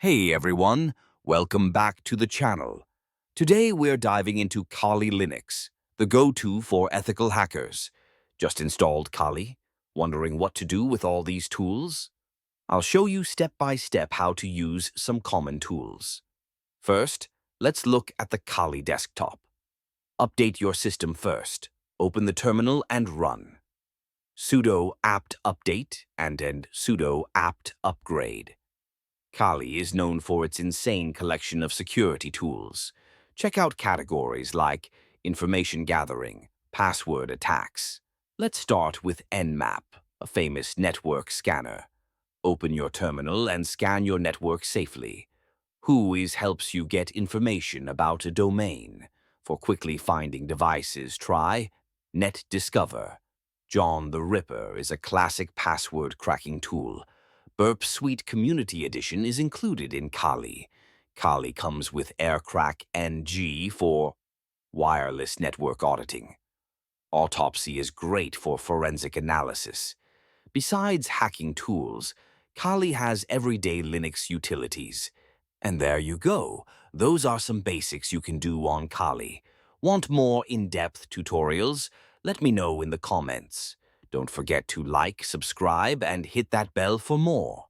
Hey everyone, welcome back to the channel. Today we're diving into Kali Linux, the go-to for ethical hackers. Just installed Kali? Wondering what to do with all these tools? I'll show you step by step how to use some common tools. First, let's look at the Kali desktop. Update your system first. Open the terminal and run. Sudo apt update and then sudo apt upgrade. Kali is known for its insane collection of security tools. Check out categories like information gathering, password attacks. Let's start with Nmap, a famous network scanner. Open your terminal and scan your network safely. WHOIS helps you get information about a domain. For quickly finding devices, try NetDiscover. John the Ripper is a classic password cracking tool. Burp Suite Community Edition is included in Kali. Kali comes with AirCrack NG for wireless network auditing. Autopsy is great for forensic analysis. Besides hacking tools, Kali has everyday Linux utilities. And there you go. Those are some basics you can do on Kali. Want more in-depth tutorials? Let me know in the comments. Don't forget to like, subscribe, and hit that bell for more.